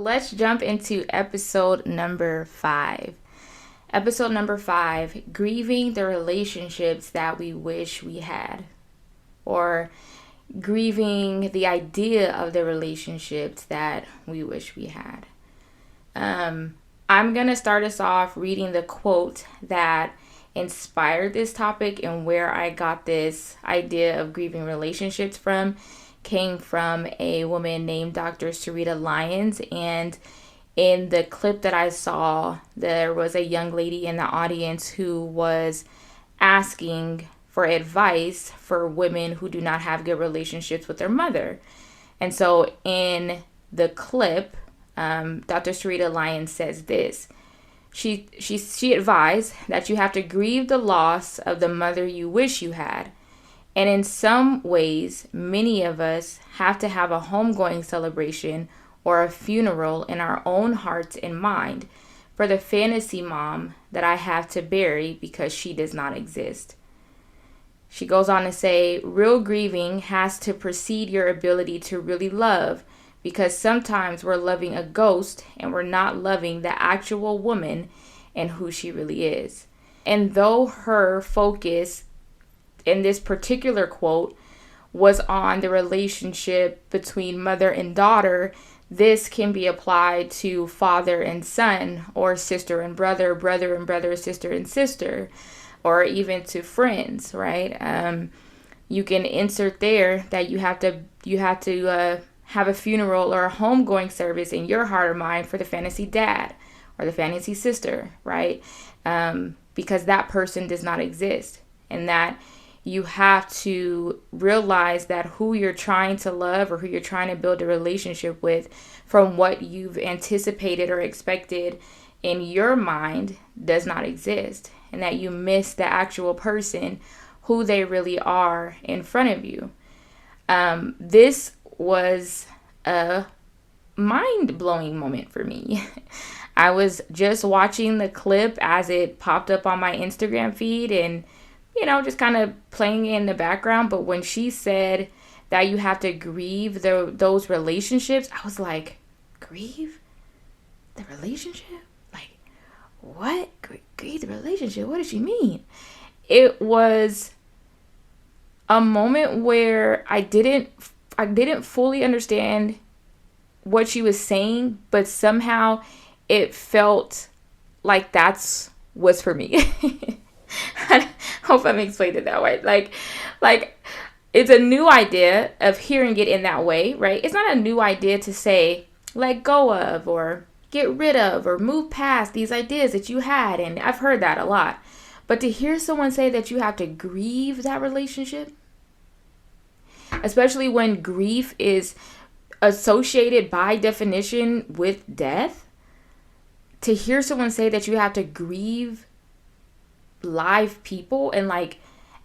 let's jump into episode number 5. Episode number 5, grieving the relationships that we wish we had, or grieving the idea of the relationships that we wish we had. I'm going to start us off reading the quote that inspired this topic, and where I got this idea of grieving relationships from came from a woman named Dr. Sarita Lyons. And in the clip that I saw, there was a young lady in the audience who was asking for advice for women who do not have good relationships with their mother. And so in the clip, Dr. Sarita Lyons says this. She advised that you have to grieve the loss of the mother you wish you had. And in some ways, many of us have to have a homegoing celebration or a funeral in our own hearts and mind for the fantasy mom that I have to bury because she does not exist. She goes on to say, real grieving has to precede your ability to really love, because sometimes we're loving a ghost and we're not loving the actual woman and who she really is. And though her focus in this particular quote was on the relationship between mother and daughter, this can be applied to father and son, or sister and brother, brother and brother, sister and sister, or even to friends, right? You can insert there that you have to have a funeral or a homegoing service in your heart or mind for the fantasy dad or the fantasy sister, right? Because that person does not exist, and that you have to realize that who you're trying to love or who you're trying to build a relationship with from what you've anticipated or expected in your mind does not exist, and that you miss the actual person who they really are in front of you. This was a mind-blowing moment for me. I was just watching the clip as it popped up on my Instagram feed and just kind of playing in the background. But when she said that you have to grieve those relationships, I was like, grieve the relationship? Like, what? Grieve the relationship? What does she mean? It was a moment where I didn't fully understand what she was saying, but somehow it felt like that's what's for me. I hope I'm explaining it that way. Like it's a new idea of hearing it in that way, right? It's not a new idea to say let go of or get rid of or move past these ideas that you had, and I've heard that a lot. But to hear someone say that you have to grieve that relationship, especially when grief is associated by definition with death, to hear someone say that you have to grieve live people and like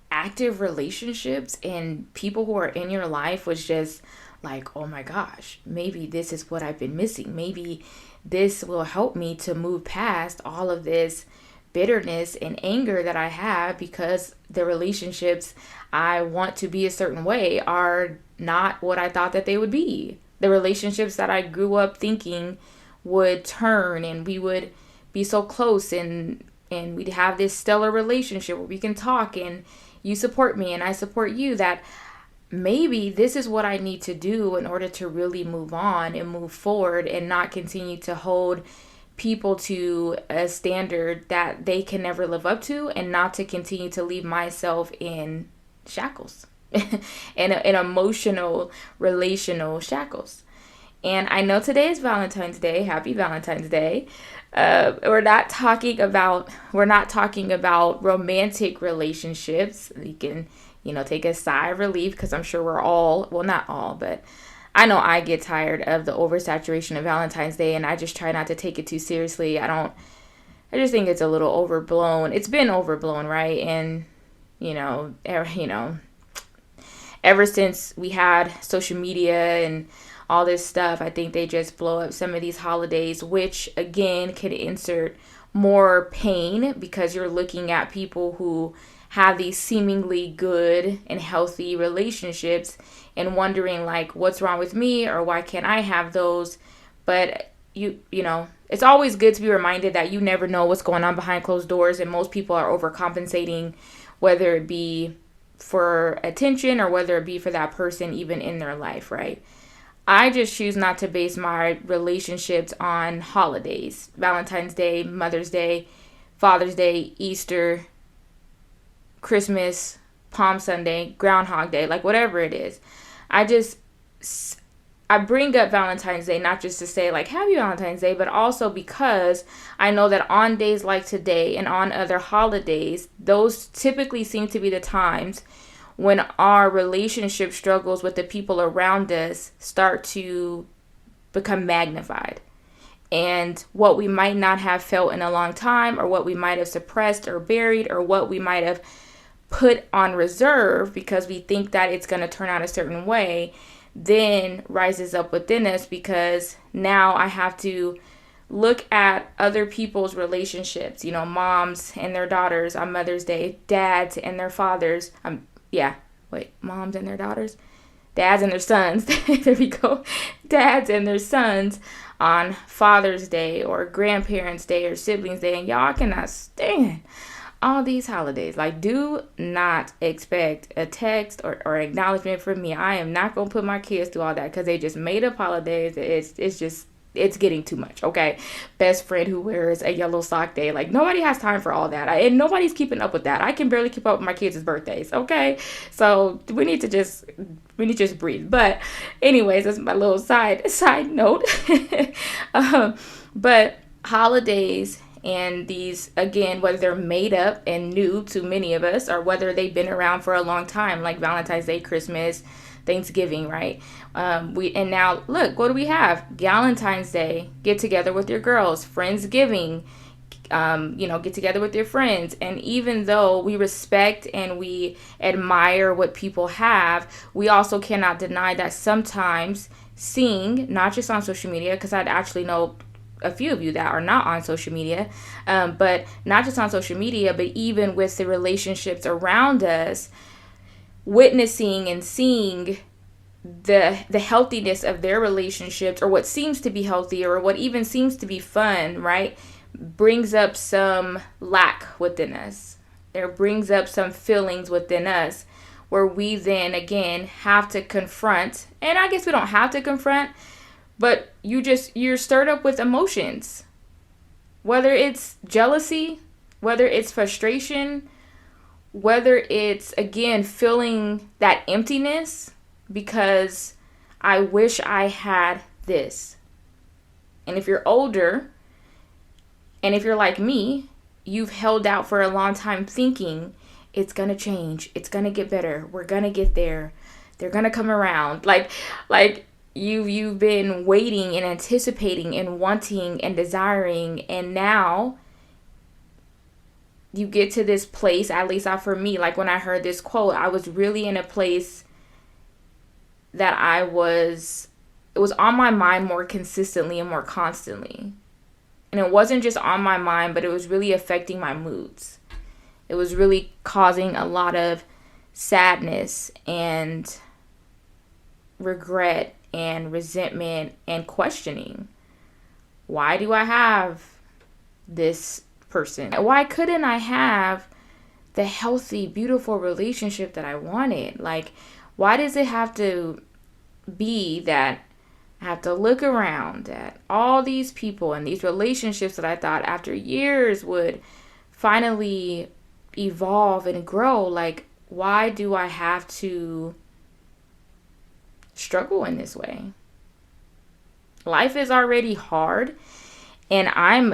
active relationships and people who are in your life was just like, oh my gosh, maybe this is what I've been missing. Maybe this will help me to move past all of this bitterness and anger that I have because the relationships I want to be a certain way are not what I thought that they would be. The relationships that I grew up thinking would turn and we would be so close and we'd have this stellar relationship where we can talk and you support me and I support you, that maybe this is what I need to do in order to really move on and move forward and not continue to hold people to a standard that they can never live up to, and not to continue to leave myself in shackles in emotional, relational shackles. And I know today is Valentine's Day. Happy Valentine's Day. We're not talking about romantic relationships. You can, take a sigh of relief, because I'm sure we're all, well, not all, but I know I get tired of the oversaturation of Valentine's Day, and I just try not to take it too seriously. I just think it's a little overblown. It's been overblown, right? And, ever since we had social media and all this stuff, I think they just blow up some of these holidays, which again can insert more pain, because you're looking at people who have these seemingly good and healthy relationships and wondering like, what's wrong with me, or why can't I have those? But it's always good to be reminded that you never know what's going on behind closed doors, and most people are overcompensating, whether it be for attention or whether it be for that person even in their life, right? I just choose not to base my relationships on holidays: Valentine's Day, Mother's Day, Father's Day, Easter, Christmas, Palm Sunday, Groundhog Day, like whatever it is. I bring up Valentine's Day not just to say like happy Valentine's Day, but also because I know that on days like today and on other holidays, those typically seem to be the times when our relationship struggles with the people around us start to become magnified. And what we might not have felt in a long time, or what we might have suppressed or buried, or what we might have put on reserve because we think that it's going to turn out a certain way, then rises up within us, because now I have to look at other people's relationships, moms and their daughters on Mother's Day, dads and their fathers. Moms and their daughters, dads and their sons. There we go. Dads and their sons on Father's Day or Grandparents' Day or Siblings' Day. And y'all cannot stand all these holidays. Like, do not expect a text or acknowledgement from me. I am not going to put my kids through all that because they just made up holidays. It's getting too much, okay? Best friend who wears a yellow sock day. Like, nobody has time for all that. And nobody's keeping up with that. I can barely keep up with my kids' birthdays, okay? So we need to just breathe. But anyways, that's my little side note. But holidays and these, again, whether they're made up and new to many of us, or whether they've been around for a long time, like Valentine's Day, Christmas, Thanksgiving, right? And now look, what do we have? Galentine's Day, get together with your girls. Friendsgiving, get together with your friends. And even though we respect and we admire what people have, we also cannot deny that sometimes seeing, not just on social media, because I'd actually know a few of you that are not on social media, but not just on social media, but even with the relationships around us, witnessing and seeing the healthiness of their relationships, or what seems to be healthy, or what even seems to be fun, right, brings up some lack within us. It brings up some feelings within us where we then again have to confront, and I guess we don't have to confront, but you're stirred up with emotions, whether it's jealousy, whether it's frustration, whether it's, again, feeling that emptiness because I wish I had this. And if you're older, and if you're like me, you've held out for a long time thinking it's going to change, it's going to get better, we're going to get there, they're going to come around. Like you've been waiting and anticipating and wanting and desiring, and now you get to this place, at least for me, like when I heard this quote, I was really in a place that it was on my mind more consistently and more constantly. And it wasn't just on my mind, but it was really affecting my moods. It was really causing a lot of sadness and regret and resentment and questioning. Why do I have this person? Why couldn't I have the healthy, beautiful relationship that I wanted? Like, why does it have to be that I have to look around at all these people and these relationships that I thought after years would finally evolve and grow? Like, why do I have to struggle in this way? Life is already hard, and I'm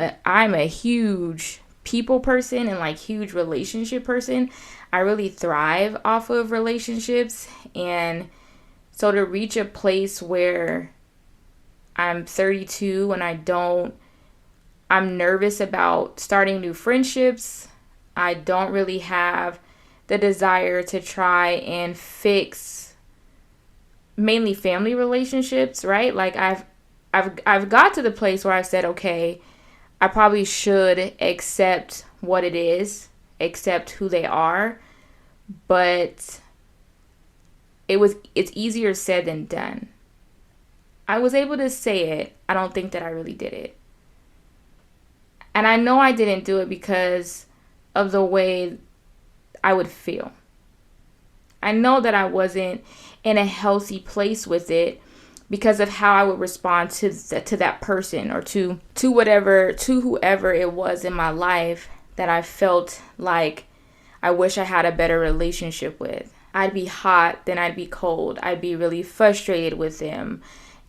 a huge people person and like huge relationship person. I really thrive off of relationships, and so to reach a place where I'm 32 and I'm nervous about starting new friendships. I don't really have the desire to try and fix mainly family relationships, right? Like I've got to the place where I've said, okay, I probably should accept what it is, accept who they are, but it's easier said than done. I was able to say it. I don't think that I really did it. And I know I didn't do it because of the way I would feel. I know that I wasn't in a healthy place with it because of how I would respond to that person, or to whoever it was in my life that I felt like I wish I had a better relationship with. I'd be hot, then I'd be cold. I'd be really frustrated with them,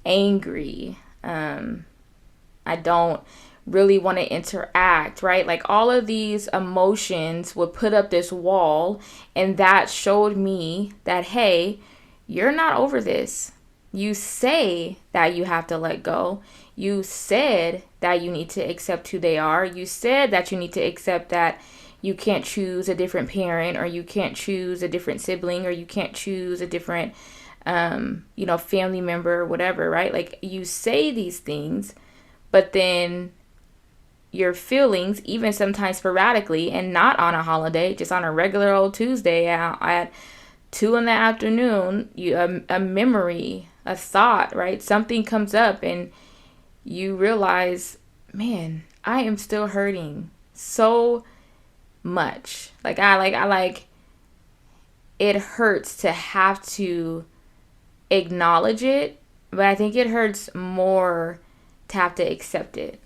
angry. I don't really want to interact, right? Like, all of these emotions would put up this wall, and that showed me that, hey, you're not over this. You say that you have to let go. You said that you need to accept who they are. You said that you need to accept that you can't choose a different parent, or you can't choose a different sibling, or you can't choose a different, family member, or whatever, right? Like, you say these things, but then your feelings, even sometimes sporadically and not on a holiday, just on a regular old Tuesday at 2 p.m, a memory, a thought, right? Something comes up and you realize, man, I am still hurting so much. It hurts to have to acknowledge it, but I think it hurts more to have to accept it.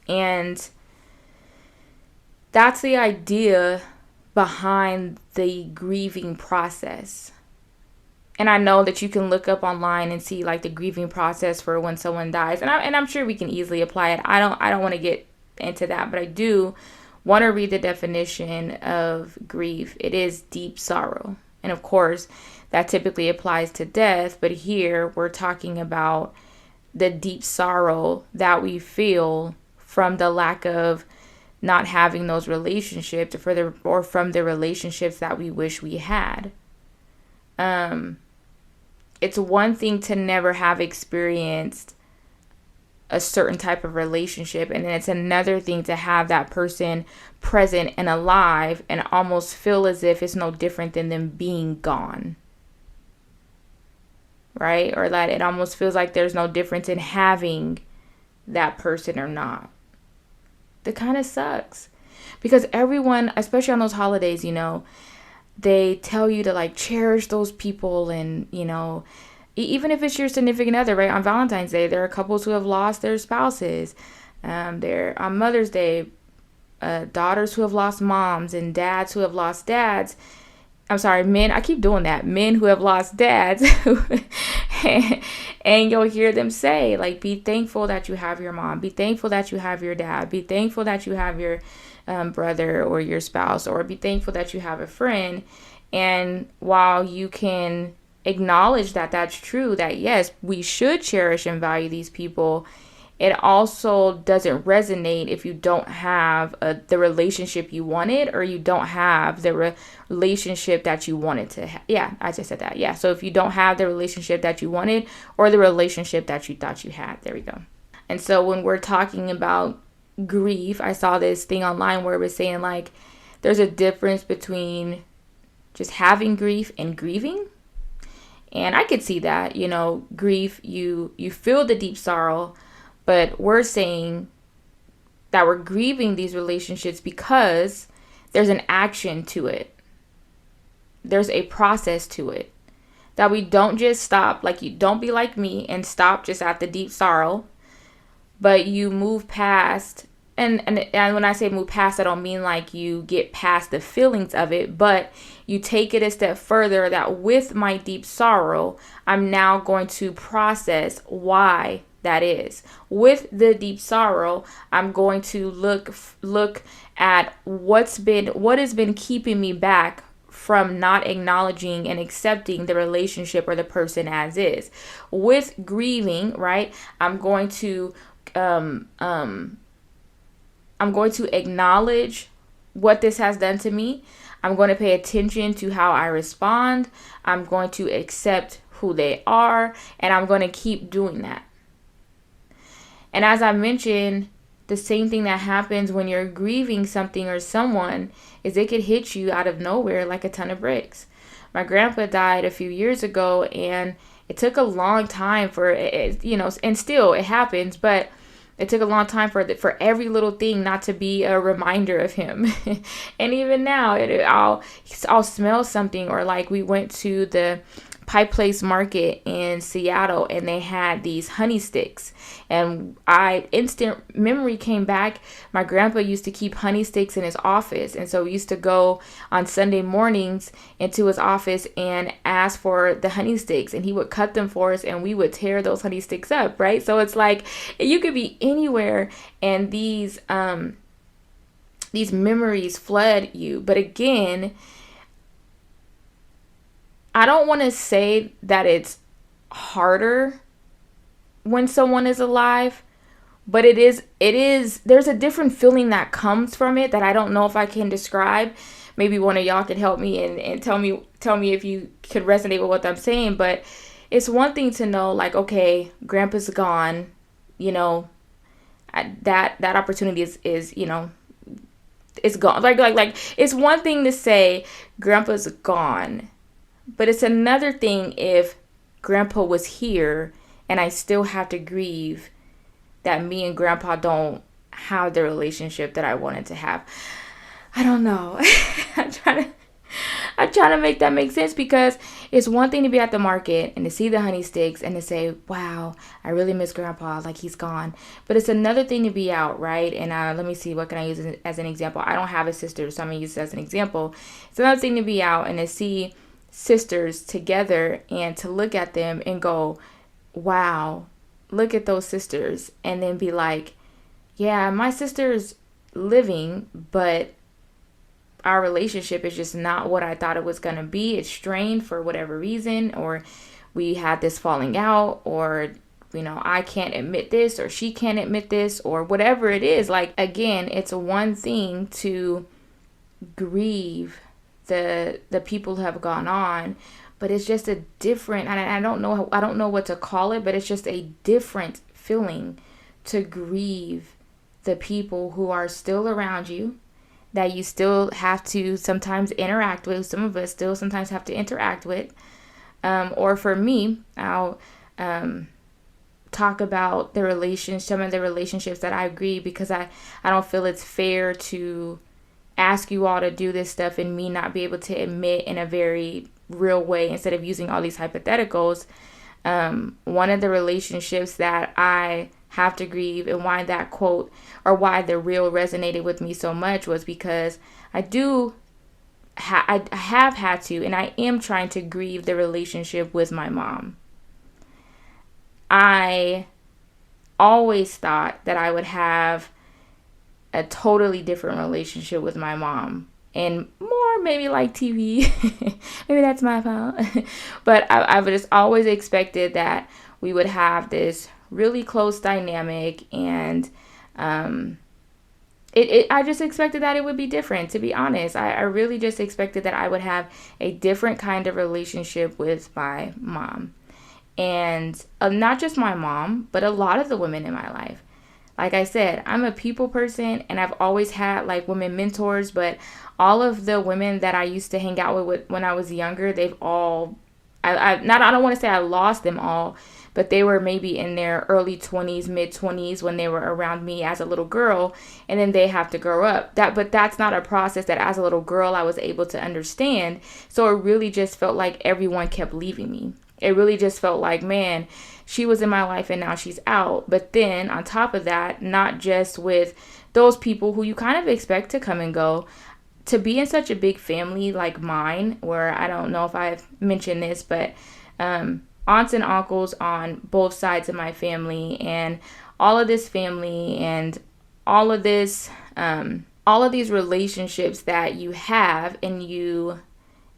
And that's the idea behind the grieving process. And I know that you can look up online and see like the grieving process for when someone dies. And I'm sure we can easily apply it. I don't want to get into that, but I do want to read the definition of grief. It is deep sorrow. And of course, that typically applies to death, but here we're talking about the deep sorrow that we feel from the lack of not having those relationships, or from the relationships that we wish we had. It's one thing to never have experienced a certain type of relationship, and then it's another thing to have that person present and alive and almost feel as if it's no different than them being gone, right? Or that it almost feels like there's no difference in having that person or not. That kind of sucks, because everyone, especially on those holidays, they tell you to like cherish those people, and even if it's your significant other, right? On Valentine's Day, there are couples who have lost their spouses. There on Mother's Day, daughters who have lost moms, and dads who have lost dads. I'm sorry, men. I keep doing that. Men who have lost dads, and you'll hear them say, like, be thankful that you have your mom. Be thankful that you have your dad. Be thankful that you have your brother or your spouse, or be thankful that you have a friend. And while you can acknowledge that that's true, that yes, we should cherish and value these people, it also doesn't resonate if you don't have the relationship you wanted, or you don't have the relationship that you wanted to have. Yeah, I just said that. Yeah, so if you don't have the relationship that you wanted, or the relationship that you thought you had, there we go. And so when we're talking about grief, I saw this thing online where it was saying like there's a difference between just having grief and grieving. And I could see that, grief, you feel the deep sorrow, but we're saying that we're grieving these relationships because there's an action to it. There's a process to it. That we don't just stop, like, you don't be like me and stop just at the deep sorrow, but you move past. And when I say move past, I don't mean like you get past the feelings of it, but you take it a step further, that with my deep sorrow, I'm now going to process why that is. With the deep sorrow, I'm going to look at what has been keeping me back from not acknowledging and accepting the relationship or the person as is. With grieving, right, I'm going to acknowledge what this has done to me. I'm going to pay attention to how I respond. I'm going to accept who they are, and I'm going to keep doing that. And as I mentioned, the same thing that happens when you're grieving something or someone is it could hit you out of nowhere like a ton of bricks. My grandpa died a few years ago, and it took a long time for it, and still it happens, but it took a long time for every little thing not to be a reminder of him. And even now, I'll smell something, or like we went to the Pike Place Market in Seattle, and they had these honey sticks, and instant memory came back. My grandpa used to keep honey sticks in his office, and so we used to go on Sunday mornings into his office and ask for the honey sticks, and he would cut them for us, and we would tear those honey sticks up, right? So it's like you could be anywhere, and these memories flood you. But again, I don't want to say that it's harder when someone is alive, but it is, there's a different feeling that comes from it that I don't know if I can describe. Maybe one of y'all could help me and tell me if you could resonate with what I'm saying. But it's one thing to know, like, okay, grandpa's gone, that opportunity is it's gone. Like it's one thing to say grandpa's gone, but it's another thing if grandpa was here and I still have to grieve that me and grandpa don't have the relationship that I wanted to have. I don't know. I'm trying to make that make sense, because it's one thing to be at the market and to see the honey sticks and to say, wow, I really miss grandpa, like he's gone. But it's another thing to be out, right? And let me see, what can I use as an example? I don't have a sister, so I'm going to use it as an example. It's another thing to be out and to see sisters together and to look at them and go, wow, look at those sisters. And then be like, yeah, my sister's living, but our relationship is just not what I thought it was going to be. It's strained for whatever reason, or we had this falling out, or, I can't admit this, or she can't admit this, or whatever it is. Like, again, it's one thing to grieve the people who have gone on, but it's just a different, and I don't know what to call it, but it's just a different feeling to grieve the people who are still around you, that you still have to sometimes interact with. Some of us still sometimes have to interact with. Or for me, I'll talk about some of the relationships that I grieve, because I don't feel it's fair to ask you all to do this stuff and me not be able to admit in a very real way instead of using all these hypotheticals. One of the relationships that I have to grieve, and why that quote, or why the reel resonated with me so much, was because I have had to, and I am trying to grieve the relationship with my mom. I always thought that I would have a totally different relationship with my mom, and more maybe like TV. Maybe that's my fault. But I've just always expected that we would have this really close dynamic, and I just expected that it would be different, to be honest. I really just expected that I would have a different kind of relationship with my mom. And not just my mom, but a lot of the women in my life. Like I said, I'm a people person, and I've always had like women mentors, but all of the women that I used to hang out with when I was younger, they've all, I don't want to say I lost them all, but they were maybe in their early 20s, mid 20s when they were around me as a little girl, and then they have to grow up. But that's not a process that as a little girl I was able to understand. So it really just felt like everyone kept leaving me. It really just felt like, man, she was in my life and now she's out. But then on top of that, not just with those people who you kind of expect to come and go, to be in such a big family like mine, where I don't know if I've mentioned this, but aunts and uncles on both sides of my family, and all of this family, and all of these relationships that you have, and you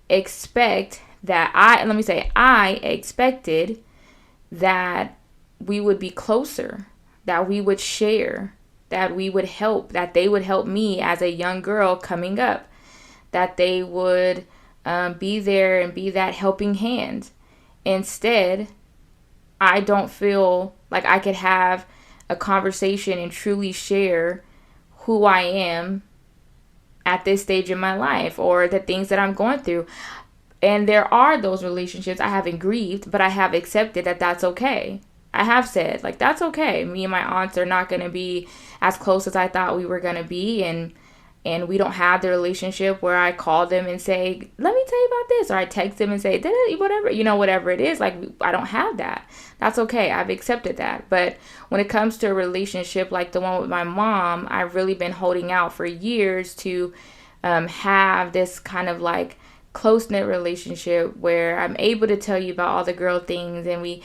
expect that I expected that we would be closer, that we would share, that we would help, that they would help me as a young girl coming up, that they would be there and be that helping hand. Instead, I don't feel like I could have a conversation and truly share who I am at this stage in my life, or the things that I'm going through. And there are those relationships I haven't grieved, but I have accepted that that's okay. I have said, like, that's okay. Me and my aunts are not going to be as close as I thought we were going to be. And we don't have the relationship where I call them and say, let me tell you about this. Or I text them and say, whatever, whatever it is. Like, I don't have that. That's okay. I've accepted that. But when it comes to a relationship like the one with my mom, I've really been holding out for years to have this kind of like close-knit relationship where I'm able to tell you about all the girl things, and we,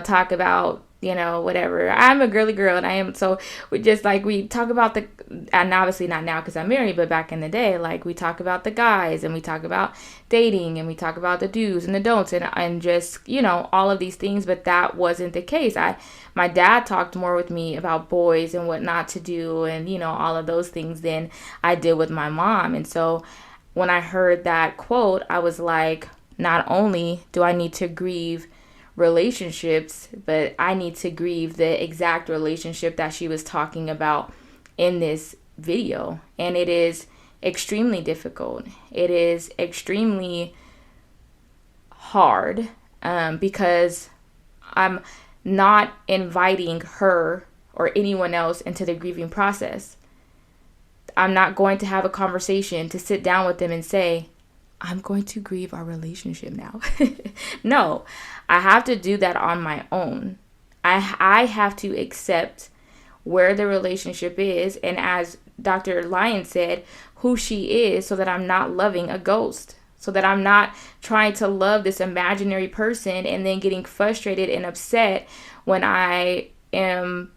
talk about, whatever. I'm a girly girl, and I am, so we talk about and obviously not now because I'm married, but back in the day, like, we talk about the guys, and we talk about dating, and we talk about the do's and the don'ts, and just, all of these things. But that wasn't the case. My dad talked more with me about boys and what not to do, and, all of those things than I did with my mom. And so when I heard that quote, I was like, not only do I need to grieve relationships, but I need to grieve the exact relationship that she was talking about in this video. And it is extremely difficult. It is extremely hard because I'm not inviting her or anyone else into the grieving process. I'm not going to have a conversation to sit down with them and say, I'm going to grieve our relationship now. No, I have to do that on my own. I have to accept where the relationship is, and as Dr. Lyon said, who she is, so that I'm not loving a ghost, so that I'm not trying to love this imaginary person and then getting frustrated and upset when I am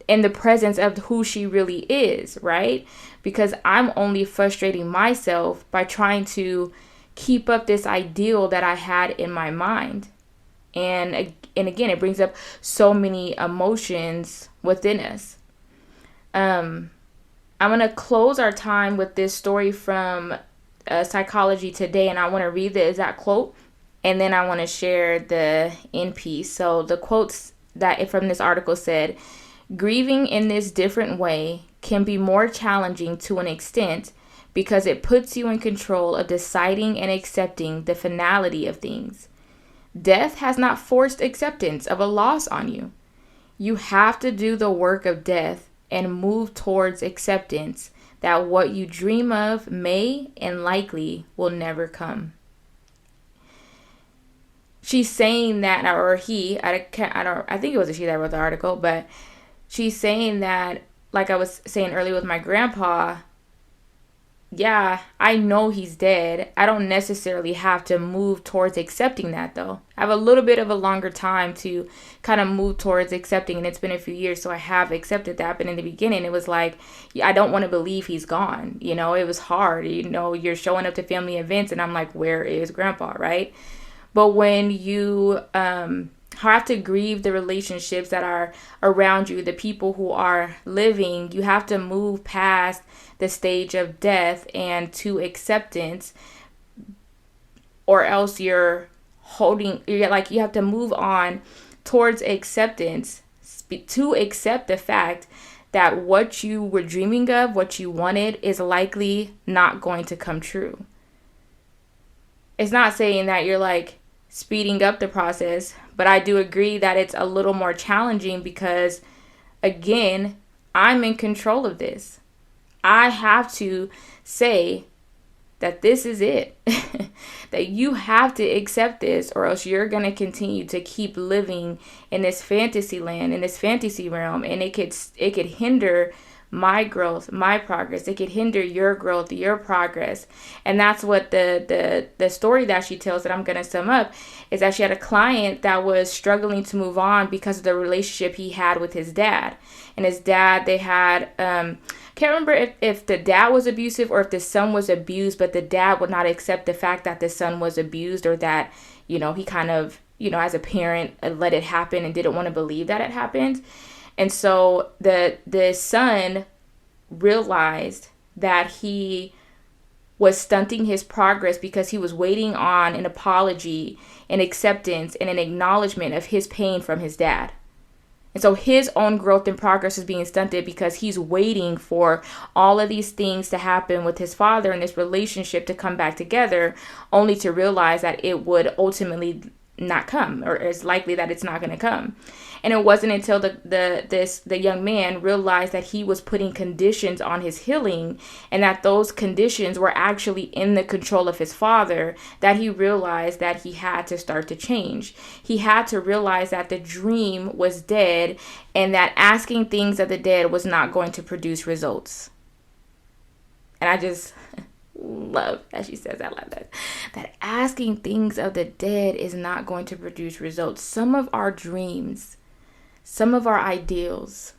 in the presence of who she really is, right? Because I'm only frustrating myself by trying to keep up this ideal that I had in my mind. And again, it brings up so many emotions within us. I'm going to close our time with this story from Psychology Today, and I want to read the exact quote, and then I want to share the end piece. So the quotes that from this article said, grieving in this different way can be more challenging to an extent because it puts you in control of deciding and accepting the finality of things. Death has not forced acceptance of a loss on you. You have to do the work of death and move towards acceptance that what you dream of may and likely will never come. She's saying that, or he, I think it was a she that wrote the article, but she's saying that, like I was saying earlier with my grandpa, yeah, I know he's dead. I don't necessarily have to move towards accepting that, though. I have a little bit of a longer time to kind of move towards accepting, and it's been a few years, so I have accepted that. But in the beginning, it was like, I don't want to believe he's gone. It was hard. You're showing up to family events, and I'm like, where is grandpa, right? But when you have to grieve the relationships that are around you, the people who are living, you have to move past the stage of death and to acceptance, or else you have to move on towards acceptance to accept the fact that what you were dreaming of, what you wanted, is likely not going to come true. It's not saying that you're like speeding up the process, but I do agree that it's a little more challenging because, again, I'm in control of this. I have to say that this is it, that you have to accept this, or else you're going to continue to keep living in this fantasy land, in this fantasy realm, and it could hinder my growth, my progress. It could hinder your growth, your progress. And that's what the story that she tells, that I'm going to sum up, is that she had a client that was struggling to move on because of the relationship he had with his dad. And his dad, they had, can't remember if the dad was abusive or if the son was abused, but the dad would not accept the fact that the son was abused, or that, he kind of, as a parent, let it happen and didn't want to believe that it happened. And so the son realized that he was stunting his progress because he was waiting on an apology, an acceptance, and an acknowledgement of his pain from his dad. And so his own growth and progress is being stunted because he's waiting for all of these things to happen with his father and this relationship to come back together, only to realize that it would ultimately not come, or it's likely that it's not going to come. And it wasn't until the young man realized that he was putting conditions on his healing, and that those conditions were actually in the control of his father, that he realized that he had to start to change. He had to realize that the dream was dead, and that asking things of the dead was not going to produce results. And I just love that she says that like that asking things of the dead is not going to produce results. Some of our dreams, some of our ideals,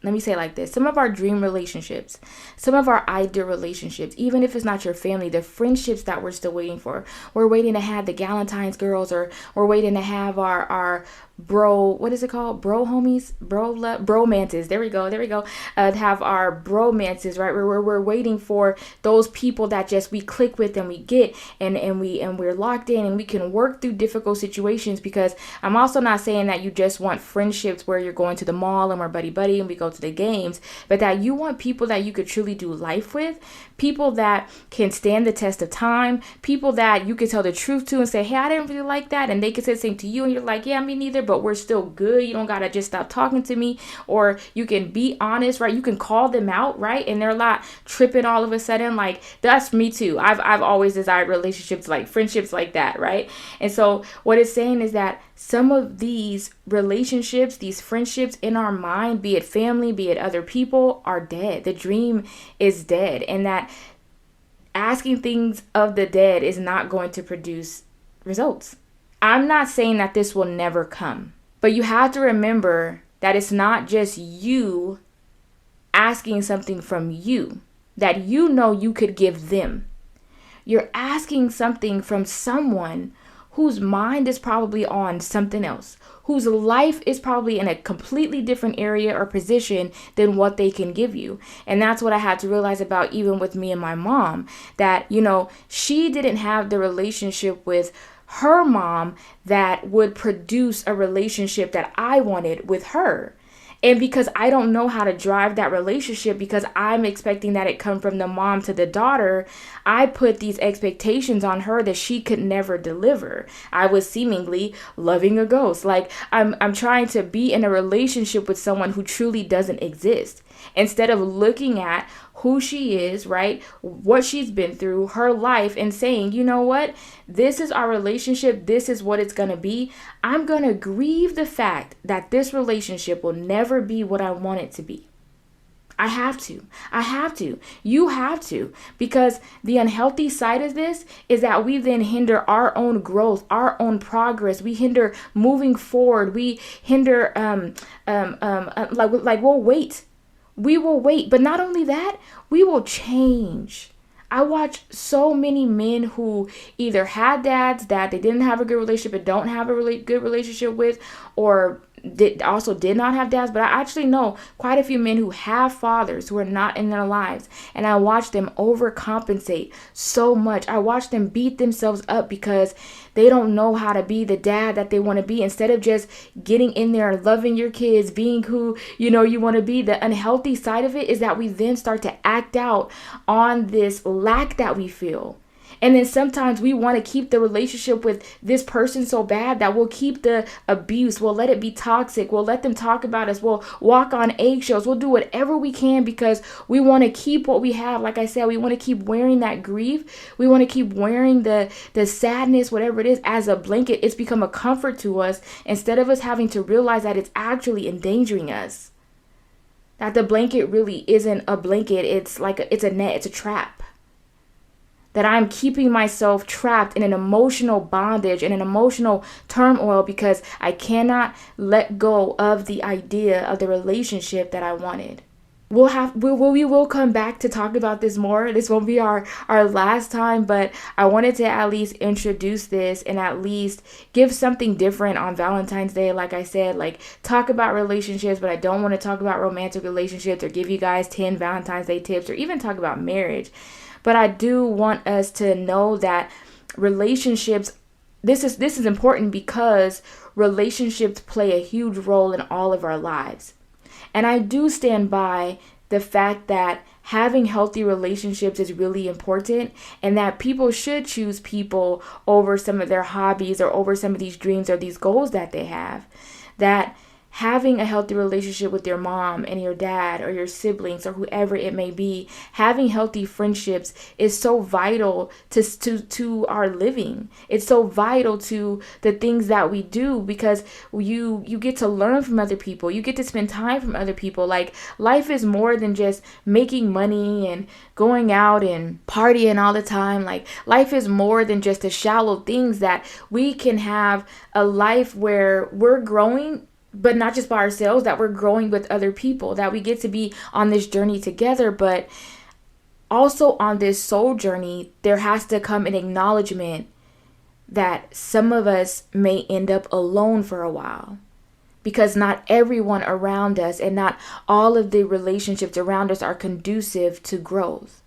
let me say it like this, some of our dream relationships, some of our ideal relationships, even if it's not your family, the friendships that we're still waiting for. We're waiting to have the Galentine's girls, or we're waiting to have our bro, what is it called? Bro homies, bromances. There we go. Have our bromances, right? We're waiting for those people that just we click with and we get and we're locked in and we can work through difficult situations. Because I'm also not saying that you just want friendships where you're going to the mall and we're buddy and we go to the games, but that you want people that you could truly do life with, people that can stand the test of time, people that you can tell the truth to and say, hey, I didn't really like that, and they can say the same to you and you're like, yeah, me neither, but we're still good. You don't gotta just stop talking to me. Or you can be honest, right? You can call them out, right? And they're not tripping all of a sudden. Like, that's me too. I've always desired relationships, like friendships like that, right? And so what it's saying is that some of these relationships, these friendships in our mind, be it family, be it other people, are dead. The dream is dead. And that asking things of the dead is not going to produce results. I'm not saying that this will never come, but you have to remember that it's not just you asking something from you that you know you could give them. You're asking something from someone whose mind is probably on something else, whose life is probably in a completely different area or position than what they can give you. And that's what I had to realize about even with me and my mom, that, you know, she didn't have the relationship with her mom that would produce a relationship that I wanted with her. And because I don't know how to drive that relationship, because I'm expecting that it come from the mom to the daughter, I put these expectations on her that she could never deliver. I was seemingly loving a ghost. Like I'm trying to be in a relationship with someone who truly doesn't exist, instead of looking at who she is, right? What she's been through, her life, and saying, you know what? This is our relationship. This is what it's going to be. I'm going to grieve the fact that this relationship will never be what I want it to be. I have to. You have to. Because the unhealthy side of this is that we then hinder our own growth, our own progress. We hinder moving forward. We hinder, like we'll wait. We will wait, but not only that, we will change. I watch so many men who either had dads that they didn't have a good relationship and don't have a really good relationship with, or did not have dads. But I actually know quite a few men who have fathers who are not in their lives, and I watch them overcompensate so much. I watch them beat themselves up because they don't know how to be the dad that they want to be, instead of just getting in there and loving your kids, being who you want to be. The unhealthy side of it is that we then start to act out on this lack that we feel. And then sometimes we want to keep the relationship with this person so bad that we'll keep the abuse. We'll let it be toxic. We'll let them talk about us. We'll walk on eggshells. We'll do whatever we can because we want to keep what we have. Like I said, we want to keep wearing that grief. We want to keep wearing the sadness, whatever it is, as a blanket. It's become a comfort to us, instead of us having to realize that it's actually endangering us. That the blanket really isn't a blanket. It's it's a net. It's a trap. That I'm keeping myself trapped in an emotional bondage and an emotional turmoil because I cannot let go of the idea of the relationship that I wanted. We will come back to talk about this more. This won't be our last time, but I wanted to at least introduce this and at least give something different on Valentine's Day. Like I said, like talk about relationships, but I don't want to talk about romantic relationships or give you guys 10 Valentine's Day tips or even talk about marriage. But I do want us to know that relationships, this is important because relationships play a huge role in all of our lives. And I do stand by the fact that having healthy relationships is really important, and that people should choose people over some of their hobbies or over some of these dreams or these goals that they have. That having a healthy relationship with your mom and your dad or your siblings or whoever it may be, having healthy friendships is so vital to our living. It's so vital to the things that we do, because you get to learn from other people. You get to spend time from other people. Like, life is more than just making money and going out and partying all the time. Like, life is more than just the shallow things, that we can have a life where we're growing, but not just by ourselves, that we're growing with other people, that we get to be on this journey together. But also on this soul journey, there has to come an acknowledgement that some of us may end up alone for a while, because not everyone around us and not all of the relationships around us are conducive to growth.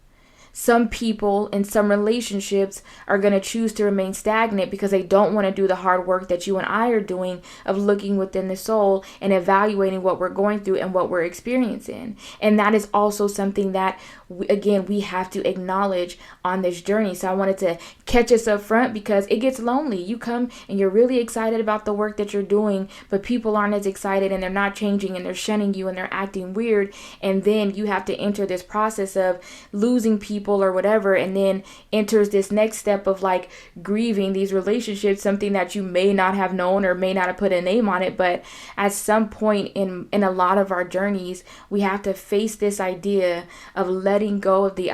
Some people in some relationships are going to choose to remain stagnant because they don't want to do the hard work that you and I are doing of looking within the soul and evaluating what we're going through and what we're experiencing. And that is also something that, we have to acknowledge on this journey. So I wanted to catch us up front, because it gets lonely. You come and you're really excited about the work that you're doing, but people aren't as excited, and they're not changing, and they're shunning you, and they're acting weird. And then you have to enter this process of losing people or whatever, and then enters this next step of like grieving these relationships, something that you may not have known or may not have put a name on it. But at some point in a lot of our journeys, we have to face this idea of letting go of the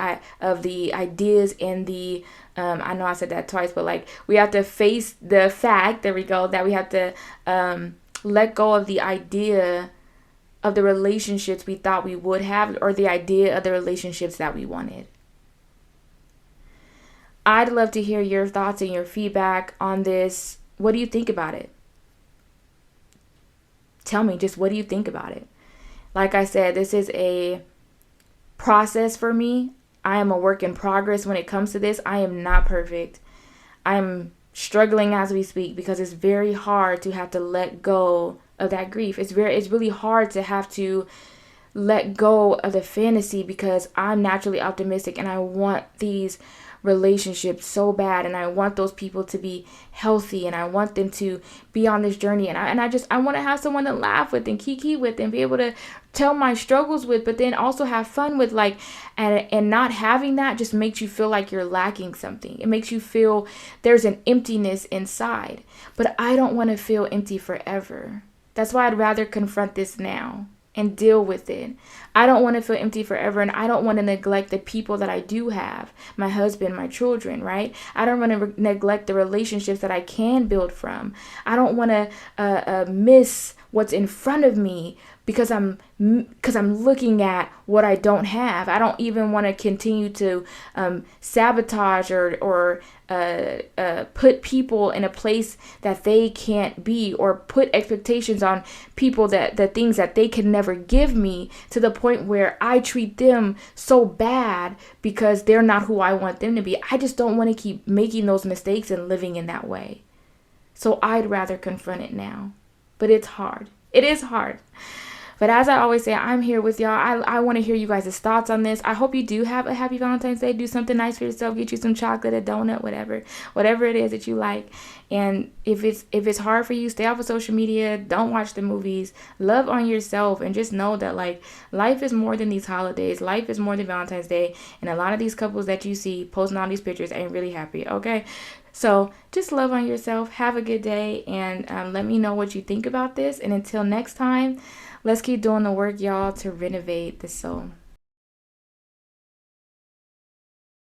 ideas and the I know I said that twice, but like, we have to face the fact, there we go, that we have to let go of the idea of the relationships we thought we would have, or the idea of the relationships that we wanted. I'd love to hear your thoughts and your feedback on this. What do you think about it? Tell me, just what do you think about it? Like I said, this is a process for me. I am a work in progress when it comes to this. I am not perfect. I'm struggling as we speak, because it's very hard to have to let go of that grief. It's really hard to have to let go of the fantasy, because I'm naturally optimistic and I want these relationships so bad, and I want those people to be healthy, and I want them to be on this journey, and I want to have someone to laugh with and kiki with and be able to tell my struggles with, but then also have fun with, like, and not having that just makes you feel like you're lacking something. It makes you feel there's an emptiness inside. But I don't want to feel empty forever. That's why I'd rather confront this now and deal with it. I don't want to feel empty forever, and I don't want to neglect the people that I do have, my husband, my children, right? I don't want to neglect the relationships that I can build from. I don't want to miss what's in front of me because I'm looking at what I don't have. I don't even want to continue to sabotage or put people in a place that they can't be, or put expectations on people, that the things that they can never give me, to the point where I treat them so bad because they're not who I want them to be. I just don't want to keep making those mistakes and living in that way. So I'd rather confront it now. But it's hard. It is hard. But as I always say, I'm here with y'all. I want to hear you guys' thoughts on this. I hope you do have a happy Valentine's Day. Do something nice for yourself. Get you some chocolate, a donut, whatever it is that you like. And if it's hard for you, stay off of social media. Don't watch the movies. Love on yourself, and just know that, like, life is more than these holidays. Life is more than Valentine's Day. And a lot of these couples that you see posting all these pictures ain't really happy. Okay. So just love on yourself. Have a good day, and let me know what you think about this. And until next time, let's keep doing the work, y'all, to renovate the soul.